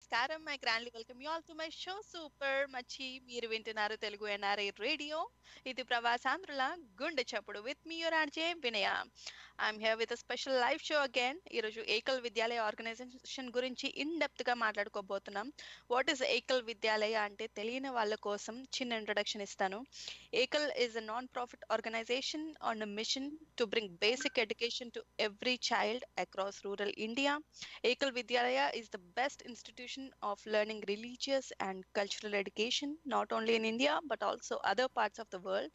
Namaskaram. I grandly welcome you all to my show Super Machi. మీరు వింటున్నారు Telugu NRI radio. ఇది ప్రవాసాంధ్రుల గుండె చప్పుడు with me your RJ Vinaya. I'm here with a special live show again. ఈరోజు ఏకల్ విద్యాలయ organisation గురించి in depth గా మాట్లాడుకోబోతున్నాం. What is ఏకల్ విద్యాలయ అంటే తెలియని వాళ్ళ కోసం చిన్న ఇంట్రొడక్షన్ ఇస్తాను. ఏకల్ is a non-profit organization on a mission to bring basic education to every child across rural India. Ekal Vidyalaya is the best institution of learning religious and cultural education, not only in India but also other parts of the world.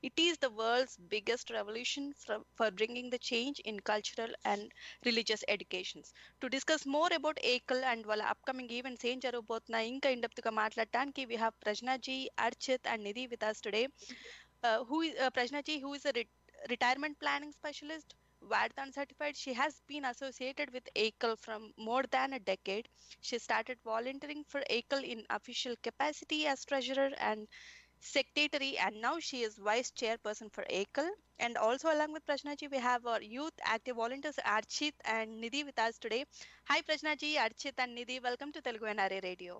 It is the world's biggest revolution for bringing the change in cultural and religious educations. To discuss more about Ekal and వాళ్ళ upcoming events ఏం జరగబోతున్నాయి ఇంకా in depth గా మాట్లాడటానికి we have Prajna ji, Archit and Nidhi with us today. Prajna ji, who is a retirement planning specialist, Vartan certified. She has been associated with EKAL from more than a decade. She started volunteering for EKAL in official capacity as treasurer and secretary, and now she is vice chairperson for EKAL. And also along with Prajna ji, we have our youth active volunteers Archit and Nidhi with us today. Hi Prajna ji, Archit and Nidhi, welcome to Telugu NRI Radio.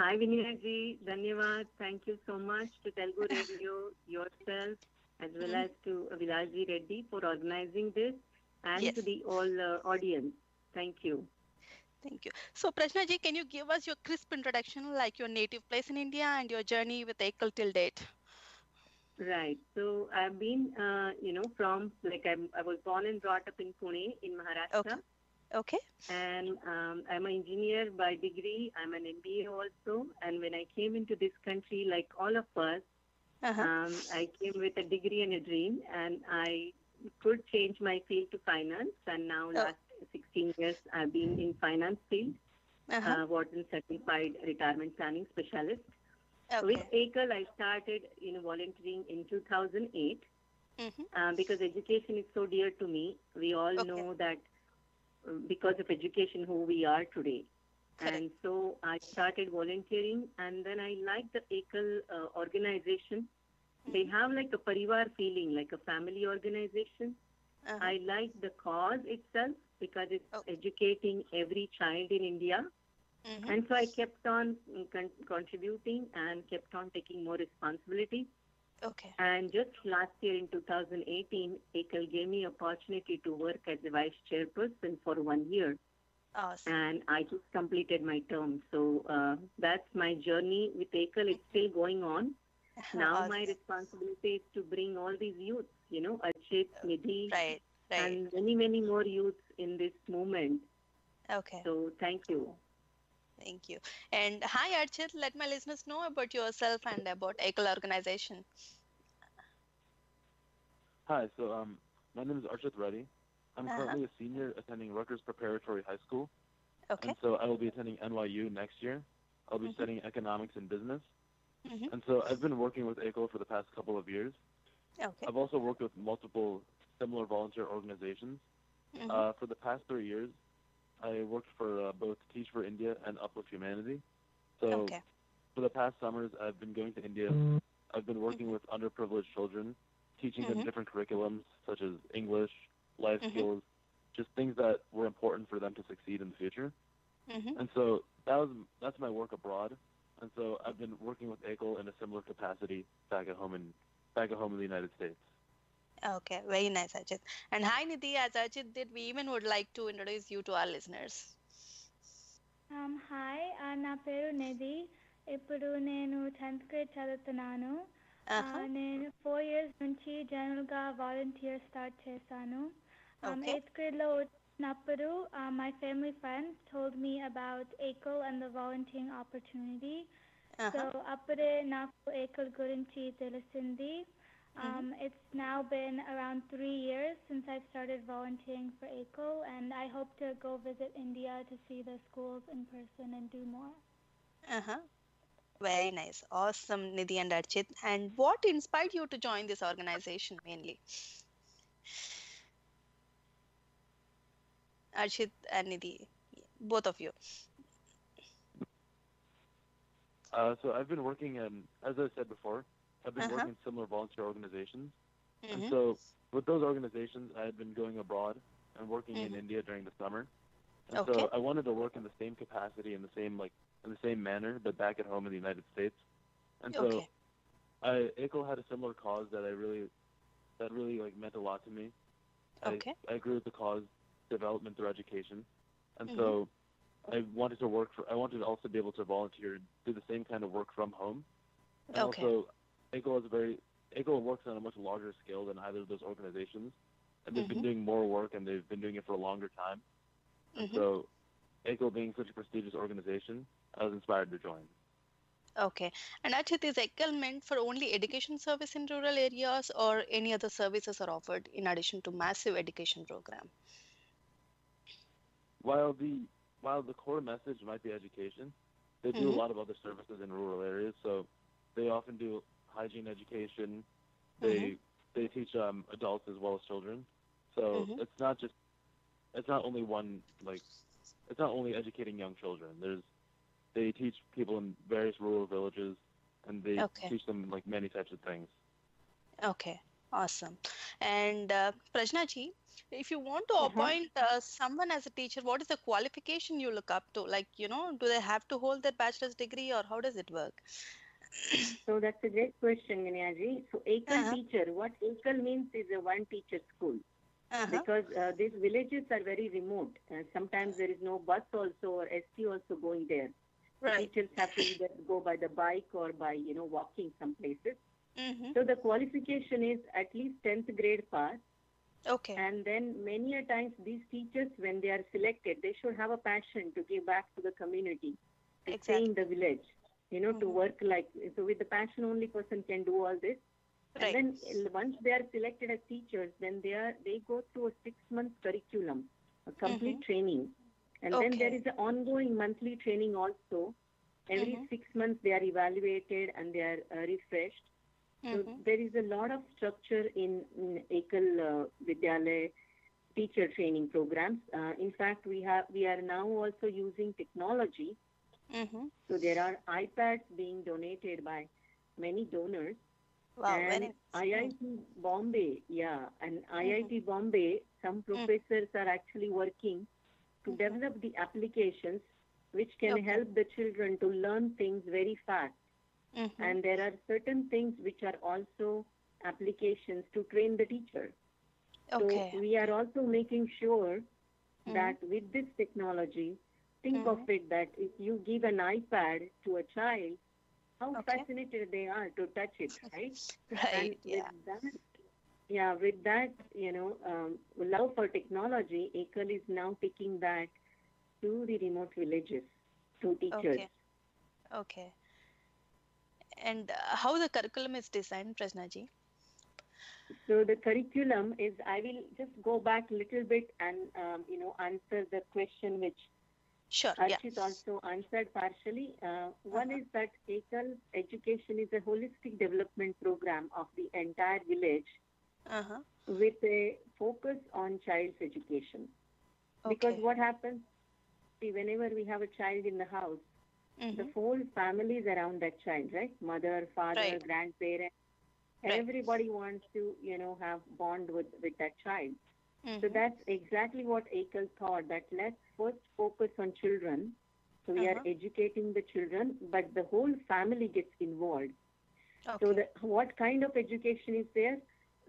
Hi Vinaya ji, Dhanyavad. Thank you so much to Telugu Radio, yourself, as well as to Vidyalaya Reddy for organizing this and to the all audience. Thank you. Thank you. So Prajna ji, can you give us your crisp introduction, like your native place in India and your journey with EKAL till date? Right. So I've been, from, like I was born and brought up in Pune in Maharashtra. Okay. And I'm an engineer by degree. I'm an MBA also. And when I came into this country, like all of us, I came with a degree and a dream, and I could change my field to finance. And now last 16 years, I've been in finance field, Wharton certified retirement planning specialist. Okay. With EKAL, I started volunteering in 2008 because education is so dear to me. We all know that because of education who we are today. Correct. And so I started volunteering, and then I like the EKAL organization. They have like a parivar feeling, like a family organization. I like the cause itself because it's educating every child in India. And so I kept on contributing and kept on taking more responsibility. Okay. And just last year in 2018, EKAL gave me opportunity to work as a vice chairperson for 1 year. Awesome. And I just completed my term. So that's my journey with EKAL. It's still going on. Now my responsibility is to bring all these youths, Archit, Nidhi, right. and many, many more youths in this movement. Okay. So thank you. Thank you. And hi Archit, let my listeners know about yourself and about EKAL organization. Hi, so my name is Archit Reddy. I'm currently a senior attending Rutgers Preparatory High School. Okay. And so I will be attending NYU next year. I'll be studying economics and business. And so I've been working with EKAL for the past couple of years. Okay. I've also worked with multiple similar volunteer organizations. For the past 3 years, I worked for both Teach for India and Uplift Humanity. So for the past summers, I've been going to India. I've been working with underprivileged children, teaching them different curriculums such as English, life skills, just things that were important for them to succeed in the future. And so that's my work abroad. And so I've been working with EKAL in a similar capacity back at home in the United States. Okay, very nice, Archit. And hi Nidhi, as Archit did, we even would like to introduce you to our listeners. Hi, నా పేరు నిధి. ఇప్పుడు నేను 10th grade చదువుతున్నాను. నేను 4 years నుంచి జనరల్గా volunteer start చేశాను. 8th grade లో వచ్చినప్పుడు my family friend told me about EKAL and the volunteering opportunity. So అప్పుడే నాకు EKAL గురించి తెలిసింది. It's now been around 3 years since I've started volunteering for EKAL, and I hope to go visit India to see the schools in person and do more. Very nice. Awesome, Nidhi and Archit. And what inspired you to join this organization mainly? Archit and Nidhi, both of you. So I've been working as I said before, I've been working in similar volunteer organizations. And so with those organizations, I had been going abroad and working in India during the summer. And so I wanted to work in the same capacity, in the same manner, but back at home in the United States. And so EKAL had a similar cause that really like meant a lot to me. I agree with the cause, development through education. And so I wanted to also be able to volunteer and do the same kind of work from home. And also, EKAL works on a much larger scale than either of those organizations, and they've been doing more work, and they've been doing it for a longer time. And so, EKAL being such a prestigious organization, I was inspired to join. Okay. And actually, is EKAL meant for only education service in rural areas, or any other services are offered in addition to massive education program? While the core message might be education, they do a lot of other services in rural areas. So they often do hygiene education. They teach adults as well as children. So it's not only educating young children. They teach people in various rural villages, and they teach them like many types of things. Okay, awesome. And Prajna ji, if you want to appoint someone as a teacher, what is the qualification you look up to? Like, do they have to hold their bachelor's degree, or how does it work? So that's a great question, Vinaya ji. So EKAL teacher, what EKAL means is a one teacher school. Because these villages are very remote. Sometimes there is no bus also or ST also going there. Right. Teachers have to either go by the bike or by, walking some places. So the qualification is at least 10th grade pass. Okay. And then many a times these teachers, when they are selected, they should have a passion to give back to the community, to stay in the village, to work so with the passion only person can do all this. Right. And then once they are selected as teachers, then they go through a 6-month curriculum, a complete training. And then there is an ongoing monthly training also. Every 6 months they are evaluated and they are refreshed. So there is a lot of structure in EKAL Vidyalaya teacher training programs. In fact, we are now also using technology. So there are iPads being donated by many donors. Wow, and IIT Bombay, and IIT Bombay, some professors are actually working to develop the applications which can help the children to learn things very fast. And there are certain things which are also applications to train the teacher. So we are also making sure that with this technology, think of it that if you give an iPad to a child, how fascinated they are to touch it, right? Right. And with that, love for technology, EKAL is now taking that to the remote villages, to teachers. Okay. And how the curriculum is designed, Prajna ji? So the curriculum is, I will just go back a little bit and, answer the question which Archit also answered partially. One is that EKAL education is a holistic development program of the entire village with a focus on child's education. Because what happens, whenever we have a child in the house, the whole family is around that child, right? Mother, father, grandparents. Everybody wants to, have bond with that child. So that's exactly what EKAL thought, that let's first focus on children. So we are educating the children, but the whole family gets involved. So what kind of education is there?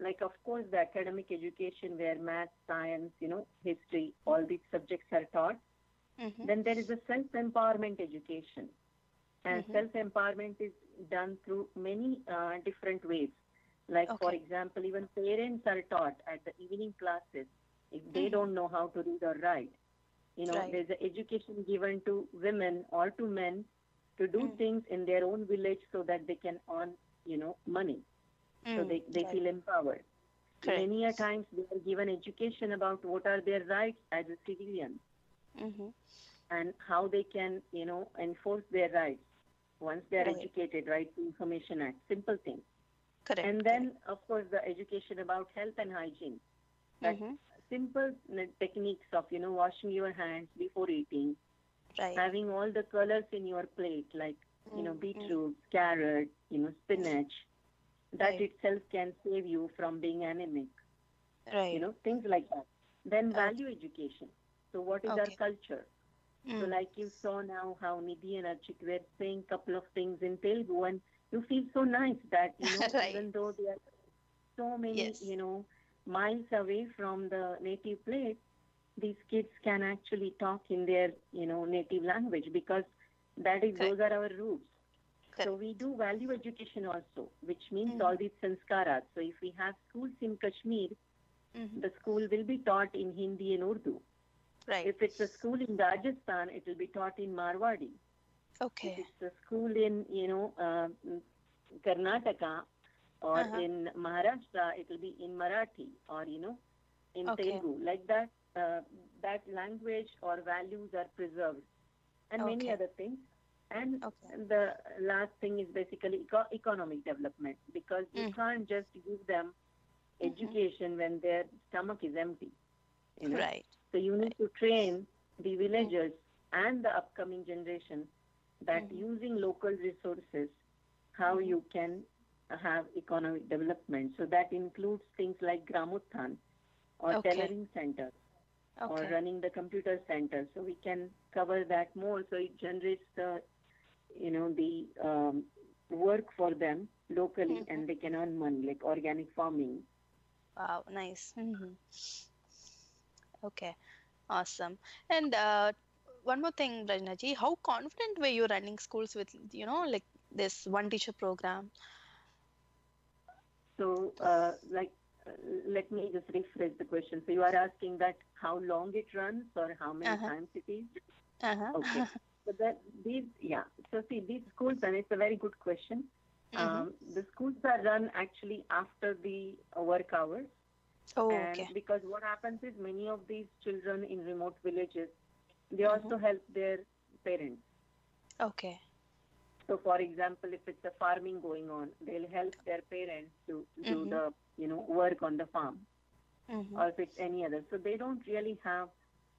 Like, of course, the academic education where math, science, history, all these subjects are taught. Then there is a self-empowerment education. And self-empowerment is done through many different ways. Like, for example, even parents are taught at the evening classes if they don't know how to read or write. There's an education given to women or to men to do things in their own village so that they can earn, money. So they feel empowered. Many a times they are given education about what are their rights as a civilian and how they can, enforce their rights once they are educated, Right to Information Act, simple things. And then, of course, the education about health and hygiene. That simple techniques of, washing your hands before eating, having all the colors in your plate, like, beetroot, carrot, spinach. That itself can save you from being anemic. Things like that. Then value education. So what is our culture? So like you saw now how Nidhi and Archit were saying couple of things in Telugu, and you feel so nice that, Right. even though they are so many, Yes. miles away from the native place, these kids can actually talk in their, native language, because Correct. those are our roots. Correct. So we do value education also, which means all Mhm. these sanskaras. So if we have schools in Kashmir, Mhm. the school will be taught in Hindi and Urdu. Right. If it's a school in Rajasthan, it will be taught in Marwadi. If Okay. it's a school in, Karnataka or in Maharashtra, it will be in Marathi or, in Okay. Telugu. Like that, that language or values are preserved, and many Okay. other things. And Okay. the last thing is basically economic development, because you can't just give them education when their stomach is empty, Right. So you need Right. to train the villagers and the upcoming generation that using local resources, how you can have economic development. So that includes things like Gramothan or Okay. tailoring centers or Okay. running the computer center. So we can cover that more. So it generates the, the work for them locally, and they can earn money, like organic farming. Wow. Nice. Okay. Awesome. And one more thing, Rajna ji, how confident were you running schools with, like this one teacher program? So, let me just rephrase the question. So you are asking that how long it runs or how many Uh-huh. times it is? Uh-huh. Okay. So So see, these schools, and it's a very good question. The schools are run actually after the work hours. Oh, And okay. because what happens is many of these children in remote villages, they also help their parents. Okay. So, for example, if it's a farming going on, they'll help their parents to do the, work on the farm, or if it's any other. So they don't really have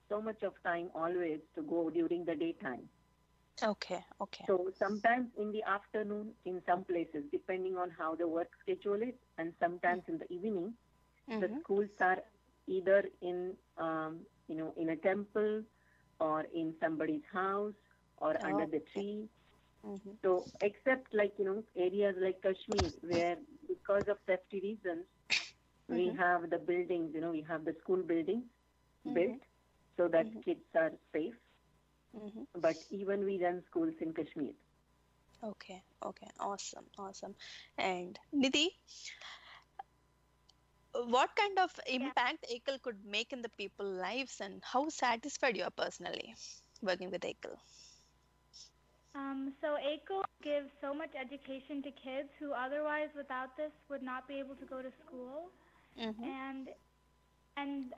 so much of time always to go during the daytime. Okay. Okay. So sometimes in the afternoon in some places, depending on how the work schedule is, and sometimes in the evening, the schools are either in, in a temple or in somebody's house or under the tree. So except areas like Kashmir, where because of safety reasons, we have the buildings, we have the school buildings built so that kids are safe. But even we run schools in Kashmir. Okay. Okay. Awesome. Awesome. And Nidhi, what kind of impact EKAL could make in the people's lives, and how satisfied you are personally working with EKAL? So EKAL gives so much education to kids who otherwise, without this, would not be able to go to school. And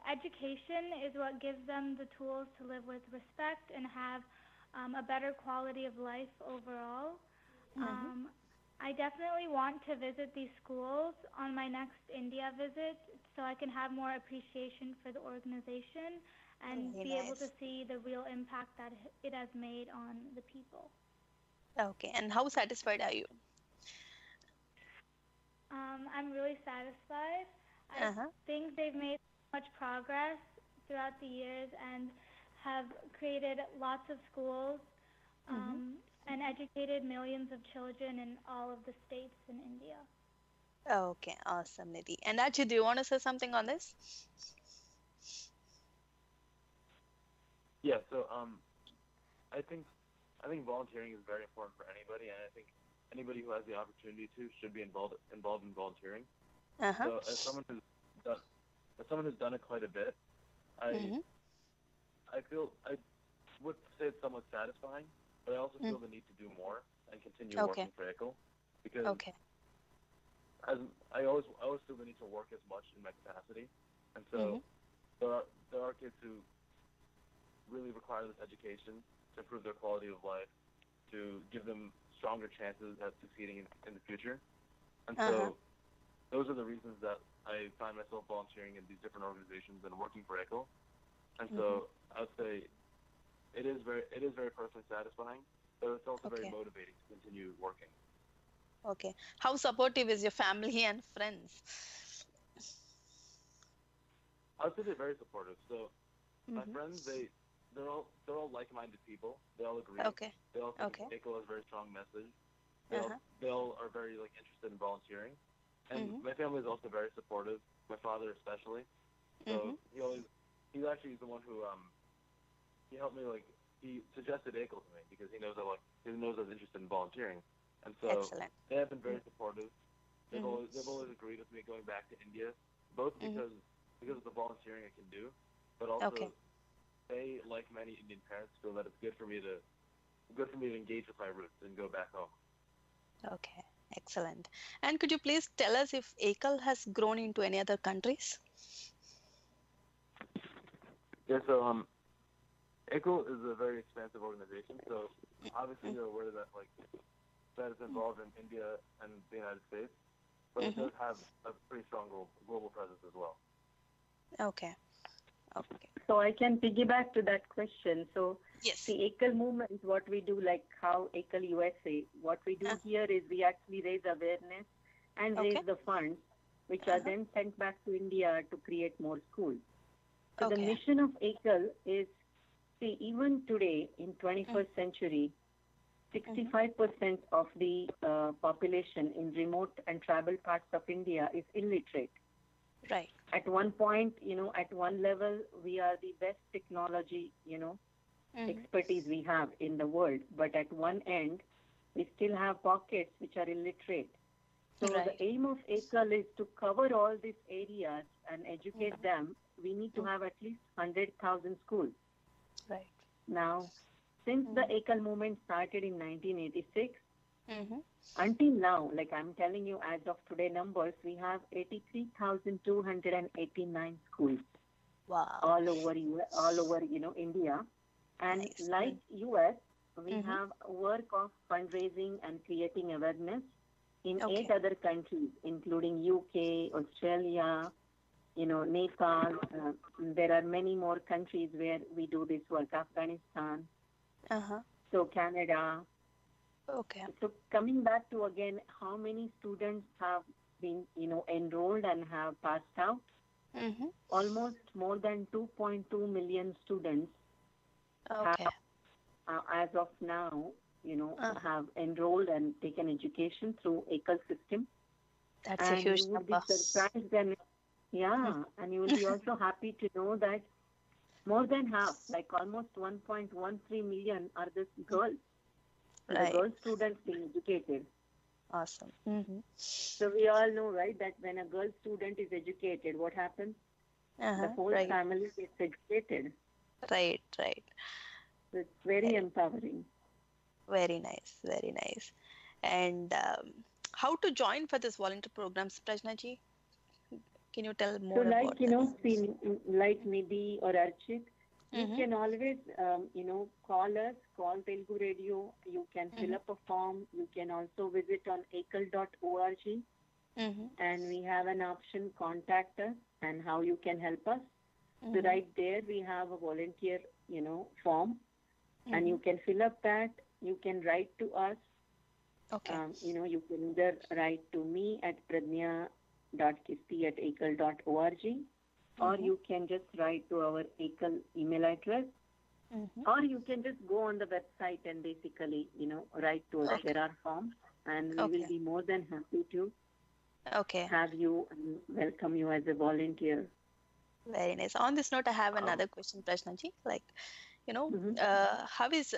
education is what gives them the tools to live with respect and have a better quality of life overall. I definitely want to visit these schools on my next India visit so I can have more appreciation for the organization and Very be able to nice. see the real impact that it has made on the people. Okay. And how satisfied are you? I'm really satisfied. I think they've made much progress throughout the years and have created lots of schools and educated millions of children in all of the states in India. Okay. Awesome, Nidhi. And Ajit, do you want to say something on this? Yeah. So I think volunteering is very important for anybody, and I think anybody who has the opportunity to should be involved in volunteering. So as someone who's done it quite a bit, I would say it's somewhat satisfying, but I also feel the need to do more and continue working for EKAL, because as I always feel the need to work as much in my capacity, and so there are kids who really require this education to improve their quality of life, to give them stronger chances at succeeding in the future. And so those are the reasons that I find myself volunteering in these different organizations and working for EKAL. And so I would say it is very personally satisfying, but it's also very motivating to continue working. Okay. How supportive is your family and friends? I would say they're very supportive. So my friends, they're all like-minded people. They all agree. Okay. They all think Okay. EKAL has a very strong message. They all are very interested in volunteering, and my family is also very supportive. My father especially. So he's actually the one who he helped me, he suggested EKAL to me because he knows I was interested in volunteering, and so Excellent. they have been very supportive. They've always agreed with me going back to India, both because of the volunteering I can do, but also they, like many Indian parents, feel that it's good for me to engage with my roots and go back home. Okay, excellent. And could you please tell us if EKAL has grown into any other countries? Yeah, so EKAL is a very expansive organization. So obviously you're aware that that it's involved in India and the United States, but it does have a pretty strong global presence as well. Okay. Okay. So I can piggyback to that question. So Yes. the EKAL movement, what we do, like how EKAL USA, what we do here is we actually raise awareness and raise the funds, which are then sent back to India to create more schools. So the mission of EKAL is, see, even today in 21st century, 65% of the population in remote and tribal parts of India is illiterate. Right. At one point, at one level, we are the best technology, expertise we have in the world. But at one end, we still have pockets which are illiterate. So the aim of EKAL is to cover all these areas and educate them. We need to have at least 100,000 schools. Right. Now, since the EKAL movement started in 1986, until now, like I'm telling you, as of today numbers, we have 83,289 schools. Wow. All over India. And like US, we have work of fundraising and creating awareness in 8 other countries, including UK, Australia, Nepal. There are many more countries where we do this work, Afghanistan, so Canada. Okay. So coming back to again, how many students have been, enrolled and have passed out? Almost more than 2.2 million students have, as of now, have enrolled and taken education through EKAL system. That's a huge you would number. be surprised and and you will be also happy to know that more than half, like almost 1.13 million, are the girls. The girl students being educated. Awesome. So we all know, right, that when a girl student is educated, what happens? The whole family gets educated. Right. So it's very empowering. Very nice. Very nice. And how to join for this volunteer programs, Prajnaji? Can you tell more about like Nidhi or Archit, you can always, call us, call Telugu Radio. You can fill up a form. You can also visit on ekal.org. And we have an option, contact us, and how you can help us. So right there, we have a volunteer, form. And you can fill up that. You can write to us. Okay. You can either write to me at pradnya.kisti@ekal.org. Or you can just write to our EKAL email address. Or you can just go on the website and basically, write to us. There are forms, and we will be more than happy to have you and welcome you as a volunteer. Very nice. On this note, I have another question, Prashnaji. How is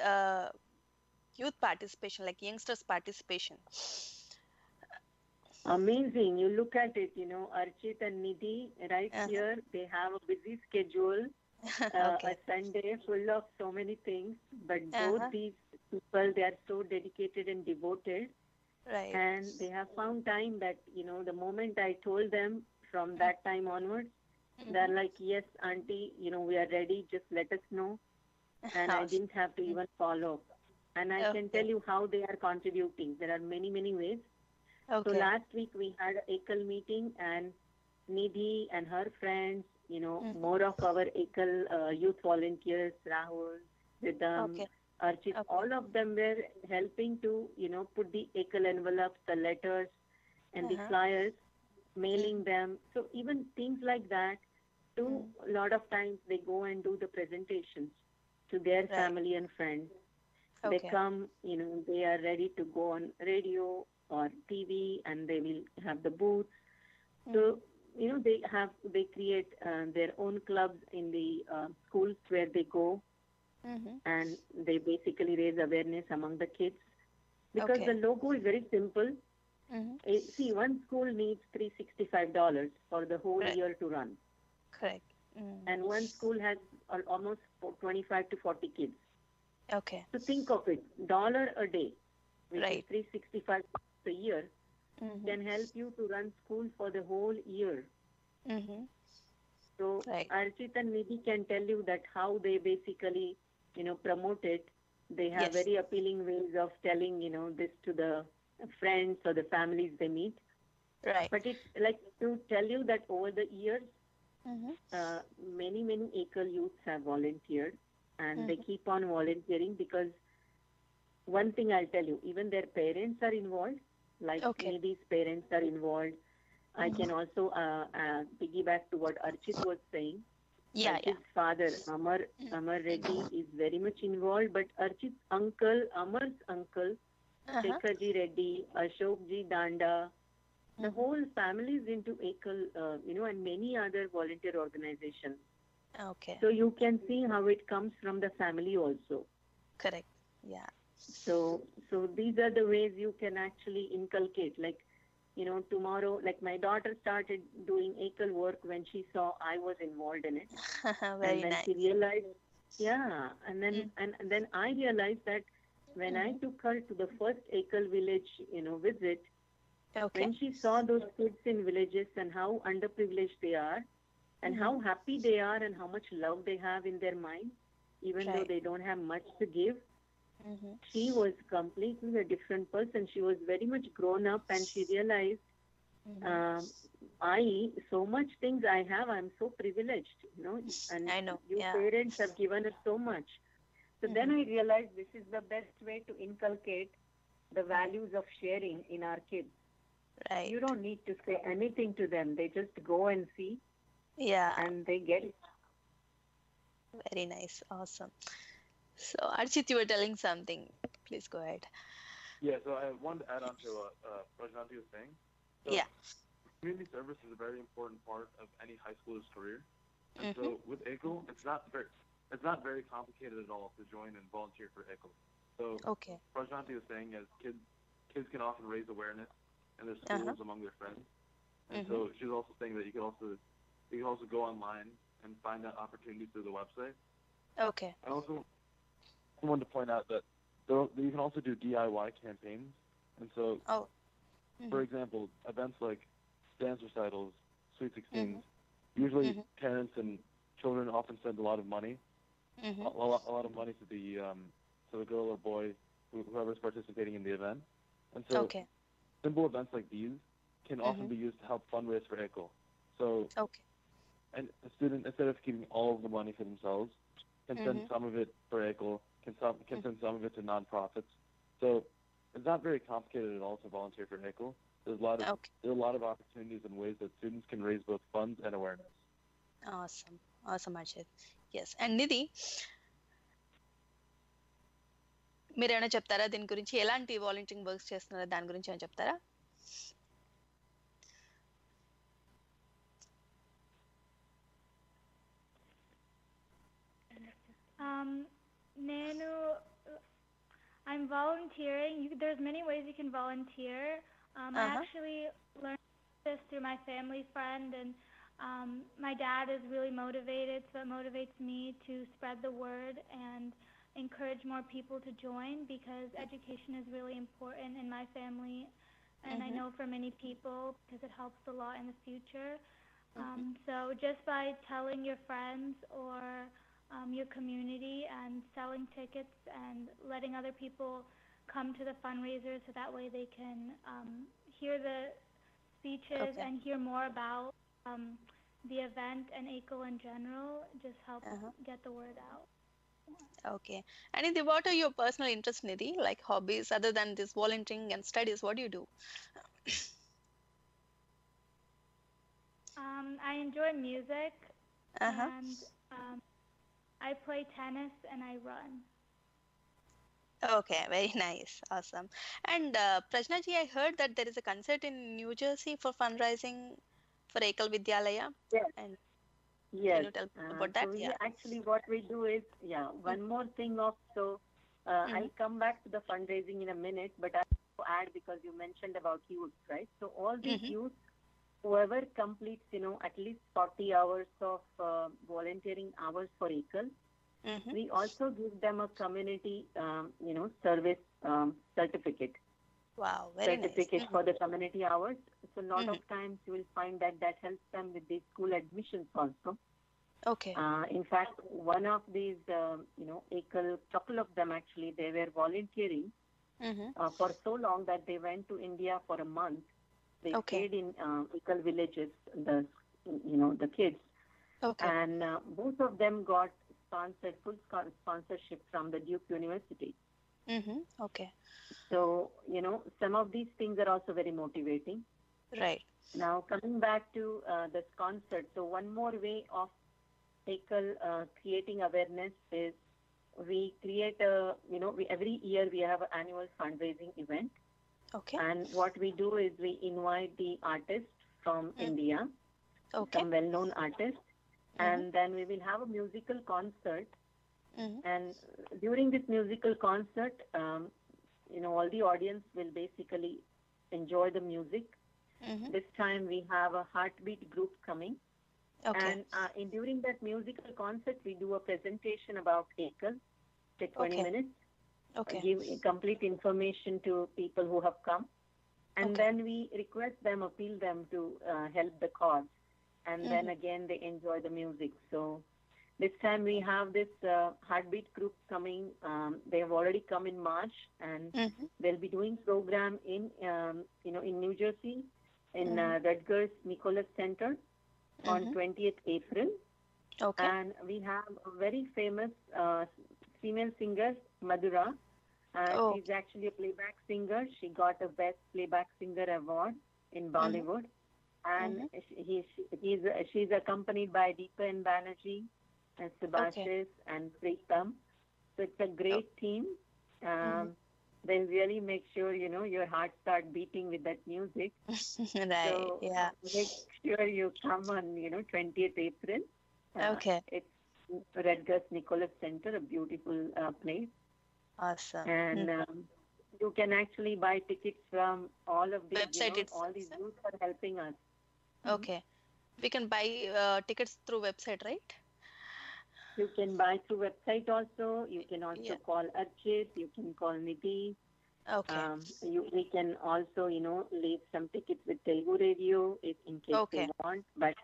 youth participation, like youngsters' participation? Amazing. You look at it, Archit and Nidhi right here, they have a busy schedule, a Sunday full of so many things, but both these people, they are so dedicated and devoted. Right. And they have found time that, the moment I told them from that time onwards, they're like, yes, auntie, we are ready, just let us know. And I didn't have to even follow up. And I can tell you how they are contributing. There are many, many ways. So last week we had an EKAL meeting, and Nidhi and her friends, more of our EKAL youth volunteers, Rahul, Vidam, Archit, all of them were helping to, put the EKAL envelopes, the letters, and the flyers, mailing them. So even things like that. So too, a lot of times they go and do the presentations to their family and friends. They come, they are ready to go on radio or TV, and they will have the booth. So, they create their own clubs in the schools where they go, and they basically raise awareness among the kids. Because the logo is very simple. See, one school needs $365 for the whole year to run. Correct. And one school has almost 25 to 40 kids. Okay. So think of it, $1 a day, which is $365 a year, can help you to run school for the whole year. So Archit and Nidhi can tell you that how they basically, promote it. They have very appealing ways of telling, this to the friends or the families they meet. Right. But it's like to tell you that over the years, many EKAL youths have volunteered, and they keep on volunteering because one thing I'll tell you, even their parents are involved, like Nidhi's parents are involved. I can also piggyback to what Archit was saying. His father, Amar Reddy, is very much involved, but Archit's uncle, Amar's uncle, Shekharji Reddy, Ashokji Danda, the whole family is into EKAL, and many other volunteer organizations. Okay. So you can see how it comes from the family also. Correct. Yeah. So these are the ways you can actually inculcate. Like, tomorrow, like my daughter started doing EKAL work when she saw I was involved in it. Very and then nice. she realized, and then I realized that when I took her to the first EKAL village, visit, when she saw those kids in villages and how underprivileged they are, and how happy they are, and how much love they have in their mind, even though they don't have much to give, she was completely a different person. She was very much grown up, and she realized, so much things I have, I'm so privileged, and I know. You parents have given us so much. So then I realized this is the best way to inculcate the values of sharing in our kids. Right. You don't need to say anything to them. They just go and see. Yeah. And they get it. Very nice. Awesome. So, Archit, you were telling something. Please go ahead. Yeah, so I wanted to add on to what Prajnanti was saying. So community service is a very important part of any high schooler's career. And so with EKAL, it's not very complicated at all to join and volunteer for EKAL. So Prajnanti was saying, as kids can often raise awareness in their schools among their friends. And so she was also saying that you can also go online and find that opportunity through the website. Okay. I also wanted to point out that you can also do DIY campaigns. And so, for example, events like dance recitals, Sweet 16s, usually parents and children often spend a lot of money, a lot of money to the girl or boy, whoever's participating in the event. And so simple events like these can often be used to help fundraise for EKAL. So and a student, instead of keeping all of the money for themselves, can send some of it for EKAL, can send some of it to nonprofits. So it's not very complicated at all to volunteer for EKAL. There are a lot of opportunities and ways that students can raise both funds and awareness. Awesome, Archit. Yes. And Nidhi, మీరు ఏమైనా చెప్తారా దీని గురించి? ఎలాంటి volunteering works చేస్తున్నారా దాని గురించి ఏమైనా చెప్తారా? I'm volunteering. There's many ways you can volunteer. I actually learned this through my family friend, and my dad is really motivated, so it motivates me to spread the word and encourage more people to join, because education is really important in my family, and I know for many people, because it helps a lot in the future. So just by telling your friends or your community and selling tickets and letting other people come to the fundraisers, so that way they can hear the speeches and hear more about the event and EKAL in general, just help get the word out. Okay. And Nidhi, what are your personal interests, Nidhi? Like hobbies other than this volunteering and studies? What do you do? I enjoy music. and I play tennis and I run. Okay, very nice. Awesome. And Prajna ji, I heard that there is a concert in New Jersey for fundraising for EKAL Vidyalaya. Yes. And can Yes. you tell about So that? we Yeah. actually what we do is, one more thing of Mm-hmm. I'll come back to the fundraising in a minute, but I'll add because you mentioned about youth, right? So all these Mm-hmm. youth, whoever completes, at least 40 hours of volunteering hours for EKAL, Mm-hmm. we also give them a community, service certificate. Wow, very nice. Certificate for the community hours. So a lot of Mm-hmm. times you will find that helps them with the school admissions also. Okay. In fact, one of these, EKAL, couple of them actually, they were volunteering Mm-hmm. for so long that they went to India for a month. They Okay. stayed in EKAL villages, the kids, Okay. and both of them got full sponsorship from the Duke University. Mm-hmm. Okay. So, some of these things are also very motivating. Right. Now, coming back to this concert, so one more way of EKAL creating awareness is we create every year we have an annual fundraising event. Okay. And what we do is we invite the artists from India, Okay. some well-known artists, and then we will have a musical concert. And during this musical concert, all the audience will basically enjoy the music. This time we have a heartbeat group coming. Okay. And during that musical concert, we do a presentation about EKAL, take 20 Okay. minutes, Okay. give complete information to people who have come. And Okay. then we request them, appeal them to help the cause. And then again, they enjoy the music. So this time we have this heartbeat group coming. They have already come in March, and they'll be doing program in New Jersey, in Rutgers Nicholas Center on 20th April. Okay. And we have a very famous female singer, Madhura. She's actually a playback singer. She got a Best Playback Singer award in Bollywood. And she's accompanied by Deepa and Banerjee and Subhashis and Preetam. So it's a great team. They really make sure, your heart start beating with that music. Right. So Yeah. make sure you come on, 20th April. Okay. It's Rutgers Nicholas Center, a beautiful place. Awesome. And you can actually buy tickets from all of these, Website all these groups are helping us. Okay. We can buy tickets through website, right? You can buy through website also. You can also call Archit. You can call Nidhi. Okay. We can also, leave some tickets with Telugu Radio in case they want. But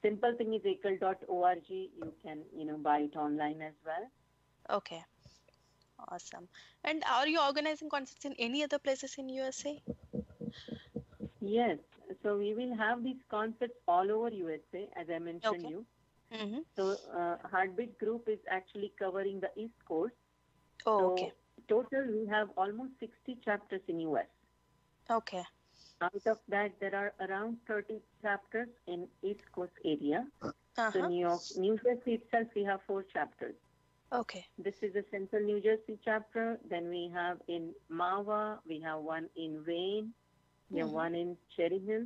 simple thing is ekal.org. You can, buy it online as well. Okay. Awesome. And are you organizing concerts in any other places in USA? Yes. So we will have these concerts all over USA, as I mentioned you. So Heartbeat Group is actually covering the East Coast. So total, we have almost 60 chapters in US. Okay. Out of that, there are around 30 chapters in East Coast area. So New Jersey itself, we have 4 chapters. Okay. This is the Central New Jersey chapter. Then we have in Mahwah, we have one in Wayne, we have one in Cherry Hill.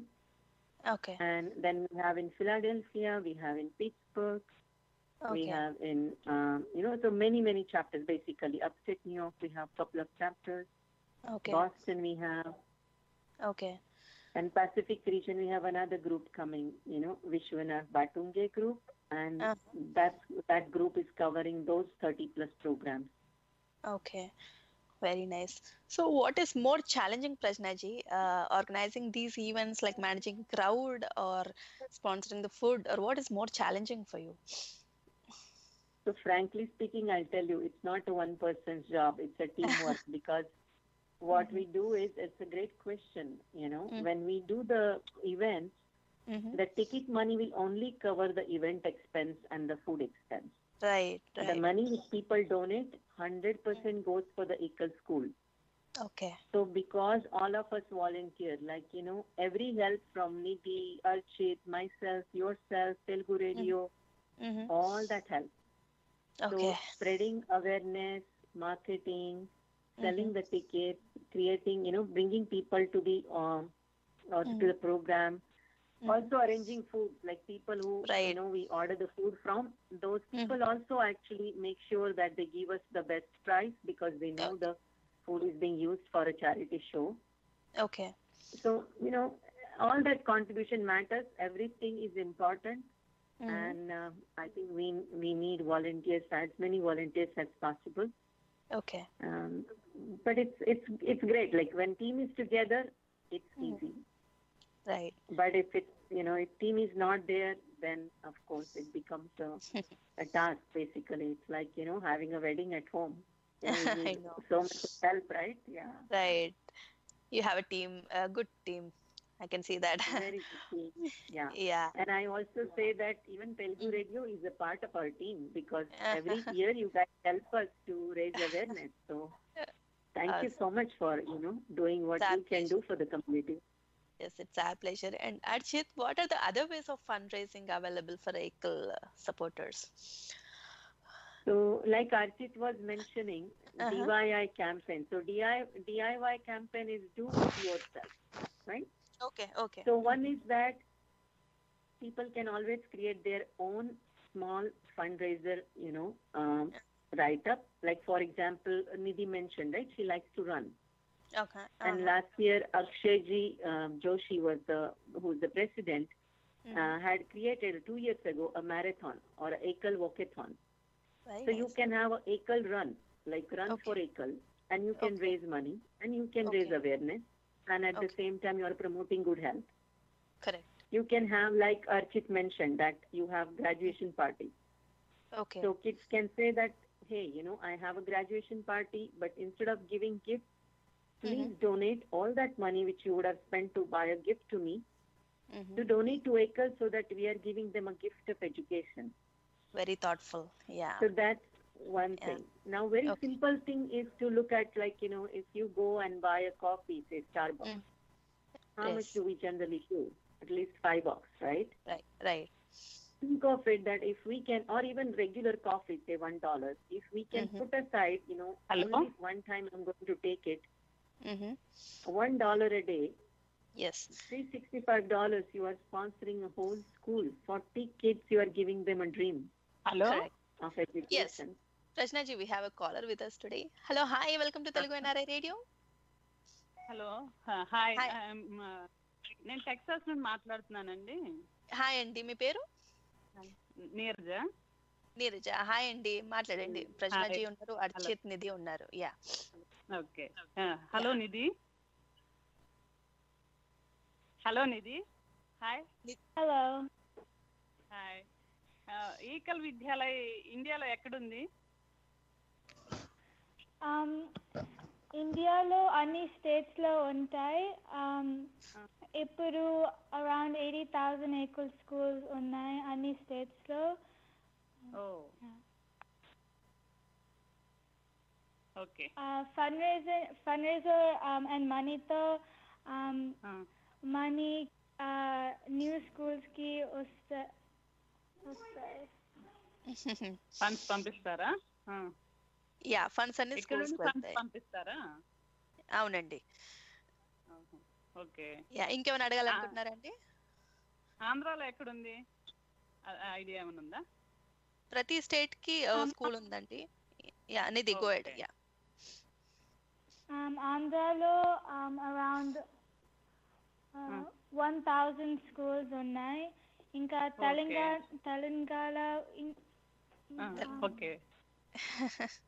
Okay. And then we have in Philadelphia, we have in Pittsburgh, we have in, so many chapters basically. Upstate New York, we have a couple of chapters. Okay. Boston, we have. Okay. And Pacific region, we have another group coming, Vishwanath Batunge group. And that group is covering those 30 plus programs. Okay. Very nice. So what is more challenging, Prajnaji, organizing these events, like managing crowd or sponsoring the food, or what is more challenging for you? So frankly speaking, I'll tell you, it's not a one person's job. It's a teamwork because what we do is, it's a great question, when we do the events, the ticket money will only cover the event expense and the food expense. Right. The money which people donate, 100% goes for the EKAL school. Okay. So because all of us volunteer, every help from Nidhi, Archit, myself, yourself, Telugu Radio, all that helps. Okay. So spreading awareness, marketing, selling the tickets, creating, bringing people to the or to the program. Also arranging food, like people who we order the food from, those people also actually make sure that they give us the best price because they know the food is being used for a charity show. Okay. So, all that contribution matters. Everything is important. And I think we need volunteers, as many volunteers as possible. Okay. But it's great. Like when team is together, it's easy. Right. But if it's if team is not there, then of course it becomes a task. Basically, it's like having a wedding at home. You need so much help, right? Yeah. Right. You have a team, a good team. I can see that. Very good team. Yeah. Yeah. And I also say that even Telugu Radio is a part of our team because every year you guys help us to raise awareness. So thank you so much for doing what you can do for the community. Yes, it's our pleasure. And Archit, what are the other ways of fundraising available for EKAL supporters? So, like Archit was mentioning, DIY campaign. So, DIY campaign is do it yourself, right? Okay, okay. So, one is that people can always create their own small fundraiser, write-up. Like, for example, Nidhi mentioned, right? She likes to run. Okay. And last year, Akshayji Joshi who's the president, had created 2 years ago a marathon or an EKAL walkathon. So you can have an EKAL run, like run for EKAL, and you can raise money and you can raise awareness, and at the same time you are promoting good health. Correct. You can have, like Archit mentioned, that you have graduation party. Okay. So kids can say that, hey, I have a graduation party, but instead of giving gifts, please donate all that money which you would have spent to buy a gift to me, to donate to EKAL so that we are giving them a gift of education. Very thoughtful. Yeah. So that's one thing. Now, very simple thing is to look at, like, if you go and buy a coffee, say Starbucks, how much do we generally do? At least $5, right? Right. Think of it that if we can, or even regular coffee, say $1, if we can put aside, only one time I'm going to take it, $1 a day. Yes. $365, you are sponsoring a whole school. 40 kids, you are giving them a dream. Hello? Correct. Of education. Yes. Rajna ji, we have a caller with us today. Hello, hi, welcome to Telugu NRI Radio. Hello, hi. నేను Texas నుండి మాట్లాడుతున్నానండి. Hi అండి, మీ పేరు? Neeraja. Neeraja, hi అండి, మాట్లాడండి. ప్రజ్ఞాజీ ఉన్నారు, అర్చిత్, నిధి ఉన్నారు. Yeah. Okay. Hello నిధి. Hello నిధి. Hi. Hello. Hi. ఈకల్ విద్యాలయ ఇండియాలో ఎక్కడుంది? ఇండియాలో అన్ని స్టేట్స్ లో ఉంటాయి. ఇప్పుడు అరౌండ్ 80,000 EKAL స్కూల్స్ ఉన్నాయి అన్ని స్టేట్స్ లో. ఓకే. ఫండ్రైజర్ అండ్ మనీతో మనీ న్యూ స్కూల్స్ కి వస్తాయి. ఫండ్స్ పంపిస్తారా? యా, ఫండ్స్ అన్ని స్కూల్స్ కి వెళ్తాయి. పంపిస్తారా? అవునండి. ఓకే. యా, ఇంకేమైనా అడగాలనుకుంటున్నారండి? ఆంధ్రాలో ఎక్కడుంది? ఐడియా ఏమైనా ఉందా? ప్రతి స్టేట్ కి స్కూల్ ఉందండి. Yeah, Nidhi go ahead. Yeah. ఆంధ్రాలో అరౌండ్ 1,000 స్కూల్స్ ఉన్నాయి. ఇంకా తెలంగాణ ఓకే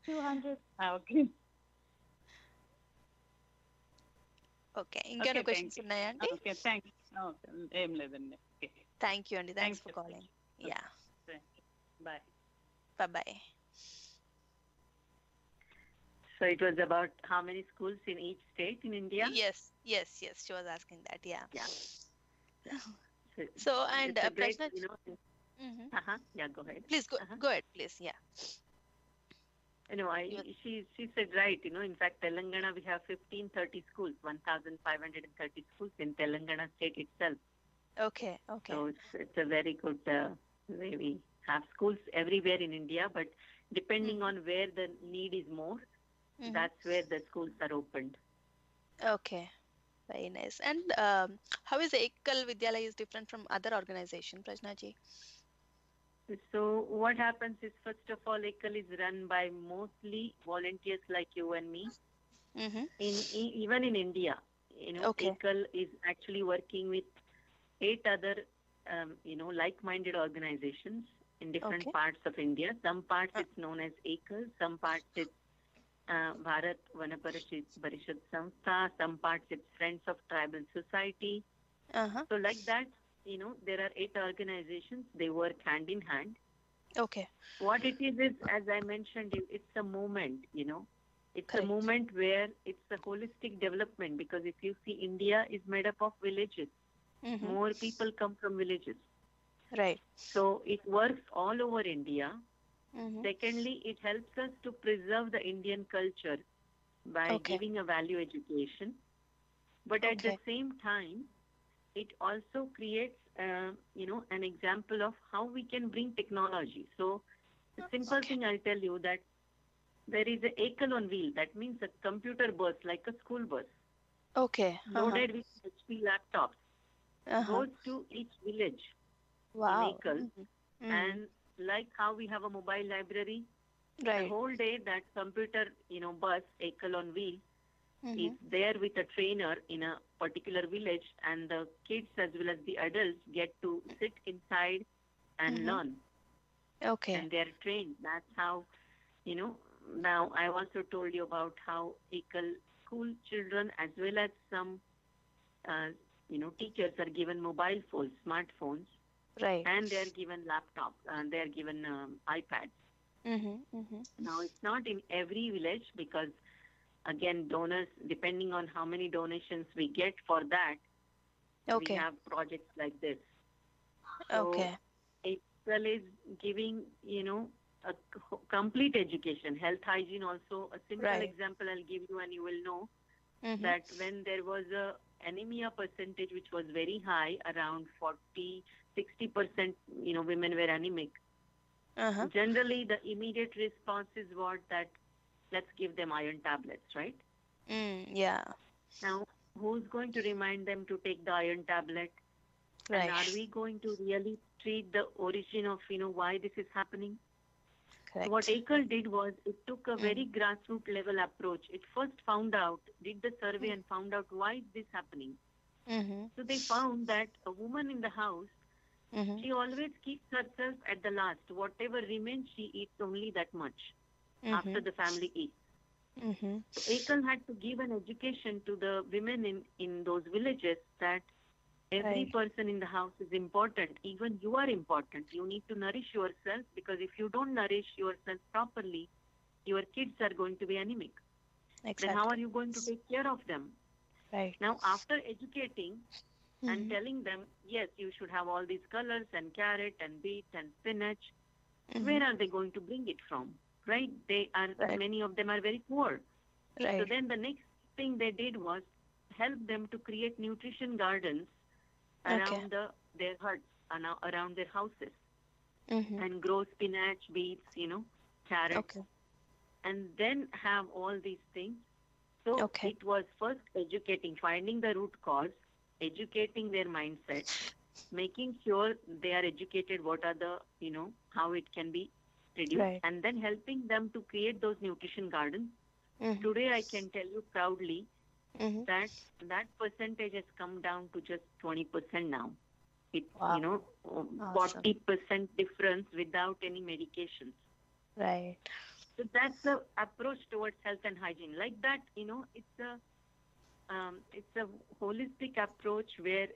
200. ఓకే. ఓకే, ఇంకేమైనా క్వశ్చన్స్ ఉన్నాయండి? Okay, thanks. ఏం లేదండి. థ్యాంక్ యూ అండి, thanks for calling. Yeah, bye. Bye. So it was about how many schools in each state in India? Yes. She was asking that. Yeah. So, So and Prashna, yeah, go ahead. Please go ahead, please. Yeah. She said right. In fact, Telangana we have 1,530 schools, 1,530 schools in Telangana state itself. Okay. So it's a very good way we have schools everywhere in India, but depending on where the need is more, that's where the schools are opened. Okay, very nice. And how is EKAL Vidyalaya is different from other organization, Prajna ji? So what happens is, first of all, EKAL is run by mostly volunteers like you and me. Even in India, EKAL is actually working with 8 other, like-minded organizations in different parts of India. Some parts it's known as EKAL, some parts it's Bharat Vana Parishad Samstha, some parts it's Friends of Tribal Society. So like that, there are 8 organizations. They work hand in hand. Okay. What it is, as I mentioned, it's a movement, It's a movement where it's a holistic development, because if you see, India is made up of villages. More people come from villages. Right. So it works all over India. Secondly, it helps us to preserve the Indian culture by giving a value education. But at the same time, it also creates, an example of how we can bring technology. So the simple thing I'll tell you, that there is a EKAL on wheel. That means a computer bus, like a school bus. Okay. Loaded with HP laptops. Goes to each village in EKAL. And like how we have a mobile library, the whole day that computer, bus, EKAL on wheel, is there with a trainer in a particular village, and the kids as well as the adults get to sit inside and learn. Okay. And they're trained. That's how, now I also told you about how EKAL school children as well as some, teachers are given mobile phones, smartphones. Right. And they're given laptops, and they're given iPads. Now, it's not in every village, because, again, donors, depending on how many donations we get for that, we have projects like this. So EKAL is giving, a complete education, health hygiene also. A simple example I'll give you, and you will know that when there was a anemia percentage which was very high, around 40-60%, women were anemic. Generally, the immediate response is what, that let's give them iron tablets, right? Yeah. Now, who's going to remind them to take the iron tablet? Right. And are we going to really treat the origin of, why this is happening? Correct. So what EKAL did was, it took a very grassroots level approach. It first did the survey and found out why is this happening. So they found that a woman in the house, she always keeps herself at the last. Whatever remains, she eats only that much after the family eats. So EKAL had to give an education to the women in those villages that every person in the house is important. Even you are important. You need to nourish yourself, because if you don't nourish yourself properly, your kids are going to be anemic. Exactly. Then how are you going to take care of them? Right. Now, after educating and telling them, yes, you should have all these colors and carrot and beet and spinach, where are they going to bring it from? Right? They are, many of them are very poor. Right. So then the next thing they did was help them to create nutrition gardens around their huts, around their houses, and grow spinach, beets, carrots, and then have all these things. So it was first educating, finding the root cause, educating their mindset, making sure they are educated what are the, how it can be reduced, and then helping them to create those nutrition gardens. Today I can tell you proudly that percentage has come down to just 20% now. It's, 40% difference without any medications. Right. So that's the approach towards health and hygiene. Like that, it's a holistic approach where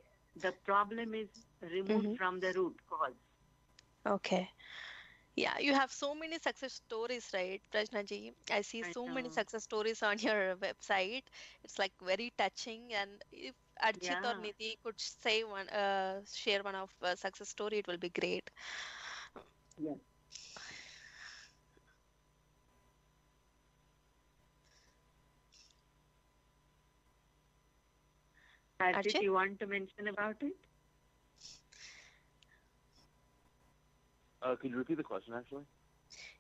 the problem is removed from the root cause. Okay. Yeah, you have so many success stories, right, Prajna ji? I see so many success stories on your website. It's like very touching. And if Archit or Nidhi could say share one of success story, it will be great. Yes. Archit, you want to mention about it? Could you repeat the question, actually?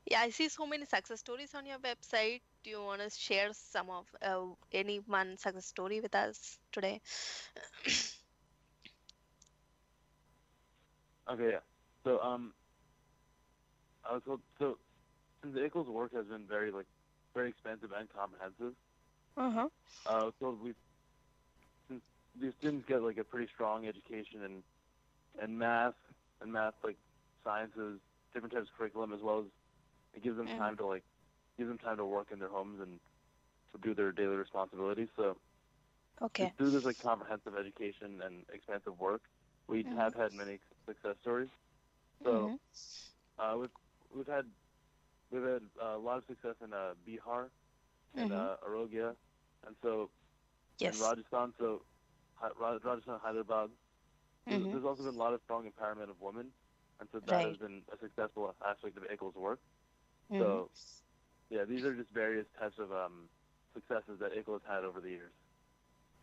Yeah, I see so many success stories on your website. Do you want to share some of any one success story with us today? Okay, yeah. So, I was told, so since the EKAL's work has been very expansive and comprehensive, Uh-huh. I was told since these students get like a pretty strong education in math like sciences, different types of curriculum, as well as it gives them time to work in their homes and to do their daily responsibilities. So through this like comprehensive education and expansive work, we have had many success stories. So we've had a lot of success in Bihar and Arogya, and so in Rajasthan. So Rajasthan, Hyderabad. There's also been a lot of strong empowerment of women, and so that has been a successful aspect of EKAL's work. So, yeah, these are just various types of successes that EKAL has had over the years.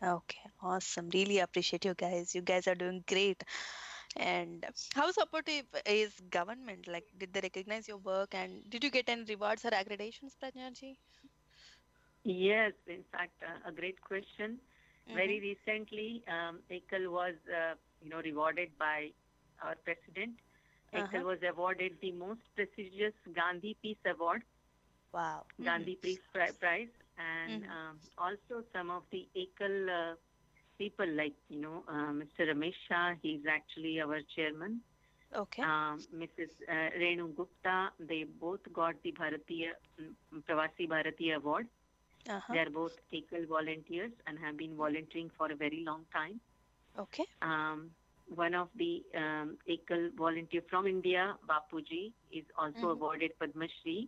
Okay, awesome. Really appreciate you guys. You guys are doing great. And how supportive is government? Like, did they recognize your work, and did you get any rewards or accreditations, Prajnaji? Yes, in fact, a great question. Very recently, EKAL was, rewarded by our president. EKAL was awarded the most prestigious Gandhi Peace Award. Wow. Gandhi Peace Prize, and also some of the EKAL people, like Mr. Ramesh Shah. He's actually our chairman. Okay. Mrs. Renu Gupta. They both got the Pravasi Bharatiya Award. They are both EKAL volunteers and have been volunteering for a very long time. Okay. One of the EKAL volunteer from India, Bapuji, is also awarded Padma Shri.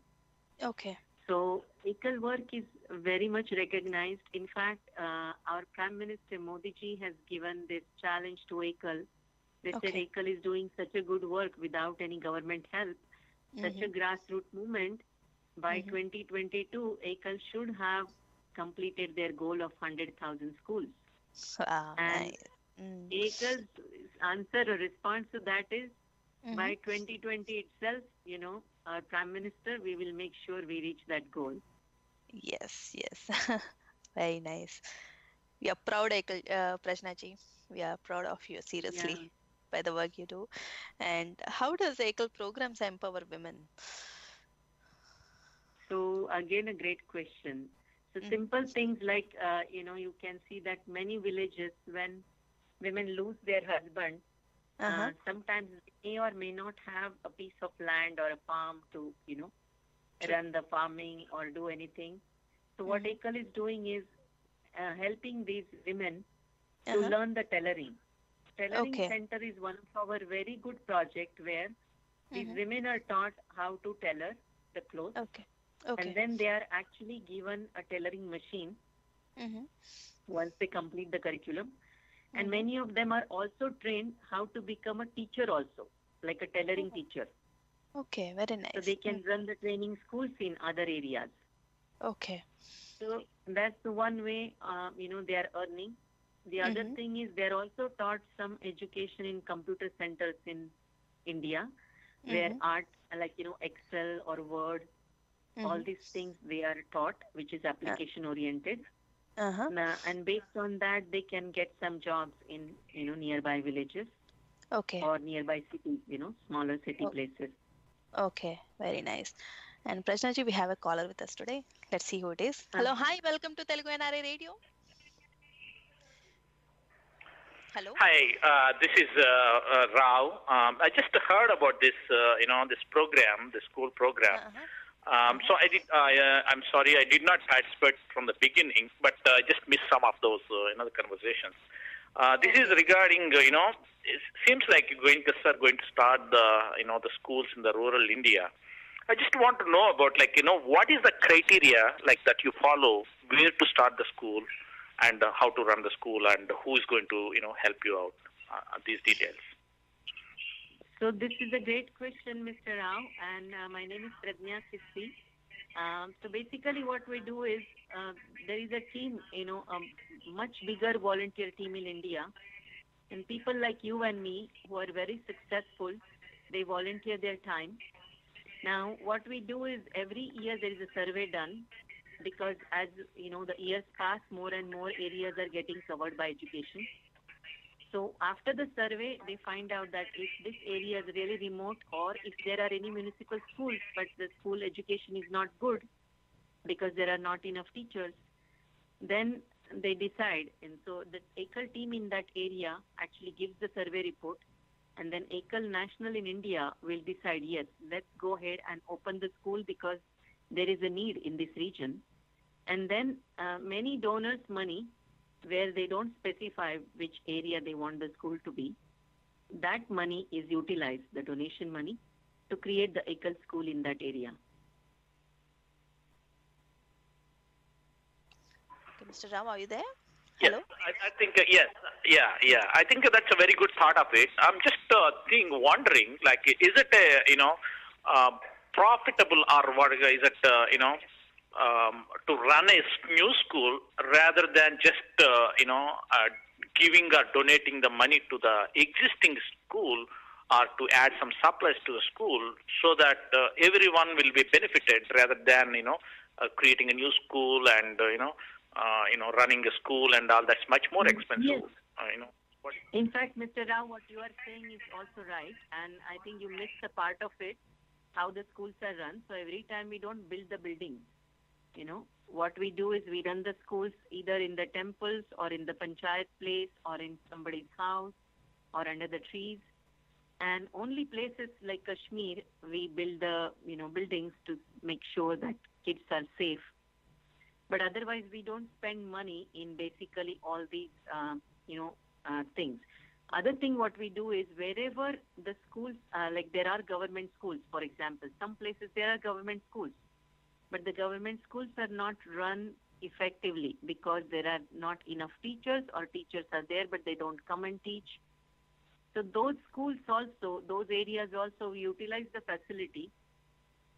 Okay. So EKAL work is very much recognized. In fact, our Prime Minister Modi ji has given this challenge to EKAL. They said EKAL is doing such a good work without any government help, such a grassroots movement. By 2022, EKAL should have completed their goal of 100,000 schools. And EKAL's answer or response to that is, by 2020 itself, our Prime Minister, we will make sure we reach that goal. Yes. Very nice. We are proud, Prajnaji. We are proud of you, seriously, by the work you do. And how does EKAL programs empower women? So, again, a great question. So, simple things like, you can see that many villages, when women lose their husband, sometimes they may or may not have a piece of land or a farm to, run the farming or do anything. So what EKAL is doing is helping these women to learn the tailoring. Tailoring Center is one of our very good project where these women are taught how to tailor the clothes. And then they are actually given a tailoring machine once they complete the curriculum. And many of them are also trained how to become a teacher also, like a tailoring teacher. Okay, very nice. So they can run the training schools in other areas. Okay. So that's the one way, they are earning. The other thing is they're also taught some education in computer centers in India, where art, like, Excel or Word, all these things they are taught, which is application oriented. And based on that, they can get some jobs in, nearby villages. Or nearby cities, smaller city places. Okay, very nice. And Prajnaji, we have a caller with us today. Let's see who it is. Hello, hi, welcome to Telugu NRI Radio. Hello. Hi, this is Rao. I just heard about this, this program, the school program. So I'm sorry, I did not participate from the beginning, but I just missed some of those, the conversations. This is regarding, it seems like you're going to start the schools in the rural India. I just want to know about, what is the criteria, that you follow, where to start the school, and how to run the school, and who is going to, help you out, these details. So this is a great question, Mr. Rao, and my name is Pradnya Sissi. So basically what we do is, there is a team, a much bigger volunteer team in India, and people like you and me who are very successful, They volunteer their time. Now, what we do is every year there is a survey done because as the years pass, more and more areas are getting covered by education. So after the survey, they find out that if this area is really remote or if there are any municipal schools, but the school education is not good because there are not enough teachers, then they decide. And so the EKAL team in that area actually gives the survey report, and then EKAL National in India will decide, yes, let's go ahead and open the school because there is a need in this region. And then many donors' money, where they don't specify which area they want the school to be, that money is utilized, the donation money, to create the EKAL school in that area. Okay, Mr. Rao, are you there? Yes, I think yes, yeah. I think that's a very good part of it. I'm just wondering, like, is it a profitable or what is it? To run a new school rather than just giving or donating the money to the existing school or to add some supplies to the school so that everyone will be benefited rather than creating a new school and running a school and all. That's much more expensive. Yes. In fact, Mr. Rao, what you are saying is also right, and I think you missed a part of it, how the schools are run. So every time we don't build the buildings. What we do is we run the schools either in the temples or in the panchayat place or in somebody's house or under the trees. And only places like Kashmir, we build the, buildings to make sure that kids are safe. But otherwise, we don't spend money in basically all these, things. Other thing what we do is wherever the schools, like there are government schools, for example, some places there are government schools. But the government schools are not run effectively because there are not enough teachers, or teachers are there but they don't come and teach. So those schools also, those areas also utilize the facility,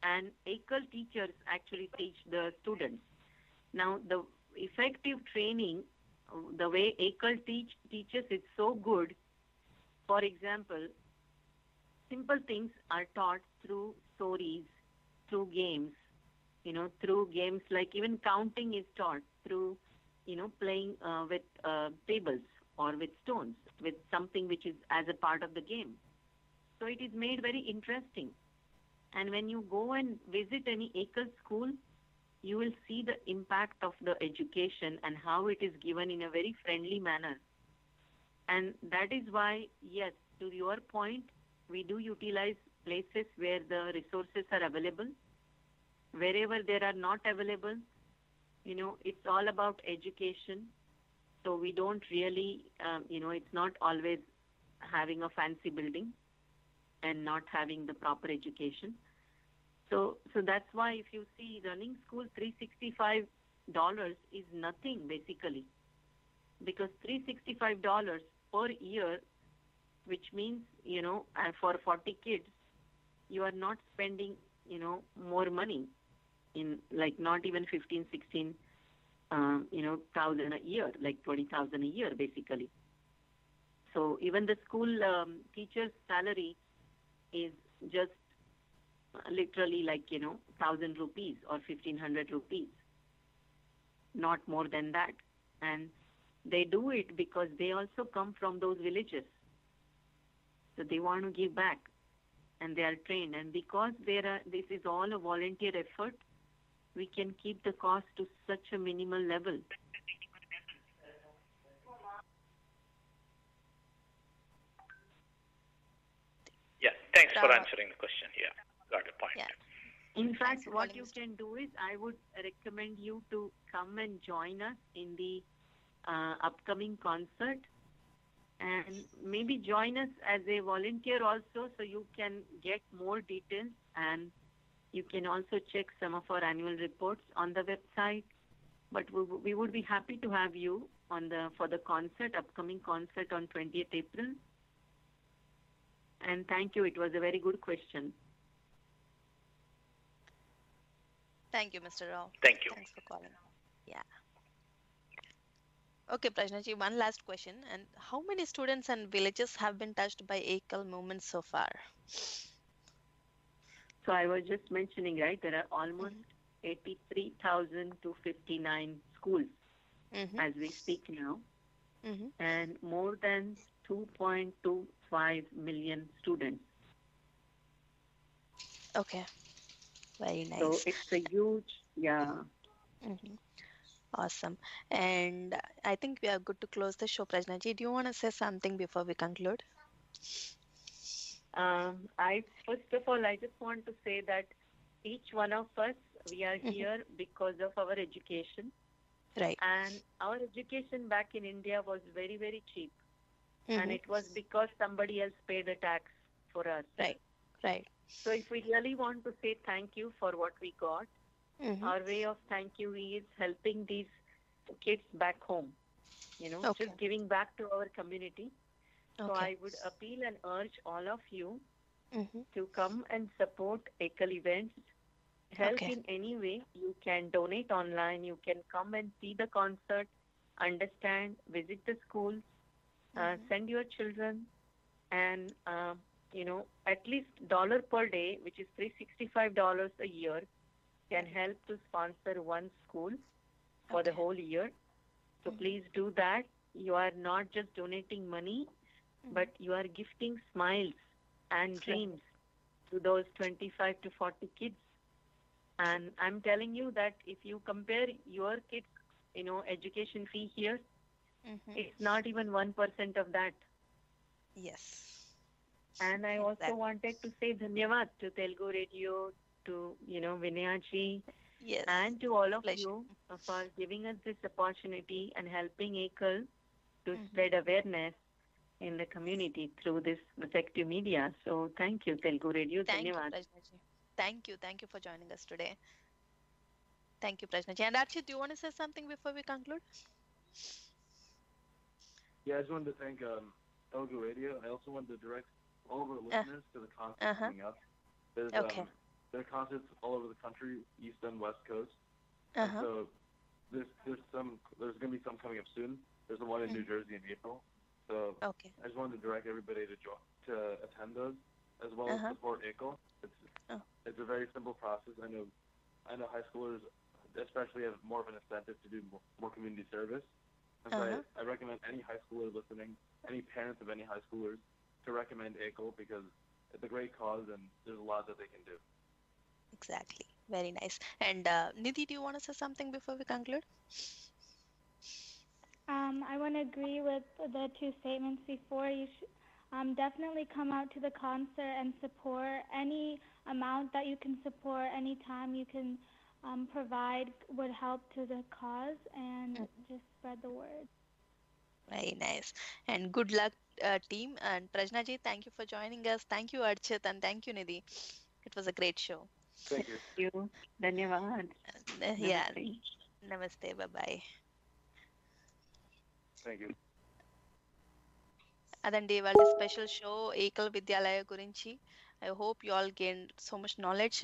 and EKAL teachers actually teach the students. Now the effective training, the way EKAL teaches is so good. For example, simple things are taught through stories, through games. Through games like even counting is taught through, playing with tables or with stones, with something which is as a part of the game. So it is made very interesting. And when you go and visit any EKAL school, you will see the impact of the education and how it is given in a very friendly manner. And that is why, yes, to your point, we do utilize places where the resources are available. Wherever they are not available, it's all about education. So we don't really, it's not always having a fancy building and not having the proper education. So that's why if you see running school, $365 is nothing basically, because $365 per year, which means, for 40 kids, you are not spending, more money. In like not even 15, 16, thousand a year, like 20,000 a year, basically. So even the school teacher's salary is just literally like 1,000 rupees or 1,500 rupees, not more than that. And they do it because they also come from those villages, so they want to give back, and they are trained. And because this is all a volunteer effort, we can keep the cost to such a minimal level. Yeah, thanks for answering the question. Yeah, got the point. Yeah. In fact, what you can do is I would recommend you to come and join us in the upcoming concert, and maybe join us as a volunteer also, so you can get more details, and you can also check some of our annual reports on the website. But we would be happy to have you for the upcoming concert on 20th April. And thank you. It was a very good question. Thank you, Mr. Rao. Thank you. Thanks for calling. Yeah. Okay, Prajnaji, one last question. And how many students and villages have been touched by EKAL movement so far? So I was just mentioning, right, there are almost 83,000 to 59 schools as we speak now, and more than 2.25 million students. Okay. Very nice. So it's a huge, yeah. Awesome. And I think we are good to close the show, Prajnaji. Do you want to say something before we conclude? First of all, I just want to say that each one of us, we are here because of our education. Right. And our education back in India was very, very cheap. And it was because somebody else paid the tax for us. Right. Right. So if we really want to say thank you for what we got, our way of thank you is helping these kids back home, just giving back to our community. So I would appeal and urge all of you to come and support EKAL events. Help in any way. You can donate online. You can come and see the concert, understand, visit the schools, send your children, and at least $1 per day, which is $365 a year, can help to sponsor one school for the whole year. So please do that. You are not just donating money, but you are gifting smiles and dreams to those 25 to 40 kids. And I'm telling you that if you compare your kids, education fee here, it's not even 1% of that. Yes. And I also wanted to say dhanyavad to Telugu Radio, to, Vinaya ji, and to all of you for giving us this opportunity and helping EKAL to spread awareness in the community through this effective media. So thank you, Telugu Radio. Thank you, Prajnaji. Thank you. Thank you for joining us today. Thank you, Prajnaji. And Archit, do you want to say something before we conclude? Yeah, I just wanted to thank Telugu Radio. I also wanted to direct all of our listeners to the concerts coming up. There's, there are concerts all over the country, East and West Coast. So there's going to be some coming up soon. There's the one in New Jersey in April. So I just wanted to direct everybody to attend those, as well as support EKAL. It's a very simple process. I know high schoolers especially have more of an incentive to do more community service. And so I recommend any high schooler listening, any parents of any high schoolers, to recommend EKAL because it's a great cause and there's a lot that they can do. Exactly. Very nice. And Nidhi, do you want to say something before we conclude? I want to agree with the two statements before. You should definitely come out to the concert and support. Any amount that you can support, any time you can provide would help to the cause, and just spread the word. Very nice. And good luck, team. And Prajnaji, thank you for joining us. Thank you, Archit, and thank you, Nidhi. It was a great show. Thank you. Dhanyavad. Yeah. Namaste. Bye-bye. Thank you. అదండి వాళ్ళ special show ఏకల్ విద్యాలయ గురించి. I hope you all gain so much knowledge.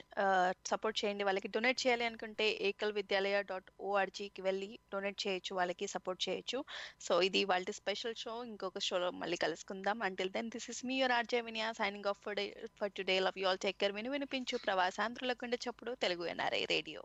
Support చేయండి. వాళ్ళకి donate చేయాలి అనుకుంటే ekalvidyalaya.orgకి వెళ్ళి donate చేయొచ్చు, వాళ్ళకి సపోర్ట్ చేయొచ్చు. సో ఇది వాళ్ళ స్పెషల్ షో. ఇంకొక షోలో మళ్ళీ కలుసుకుందాం. Until then this is me your RJ Vinaya signing off for today. Love you all. Take care. వినిపించు ప్రవాసాంధ్రుల గుండె చప్పుడు తెలుగు NRI రేడియో.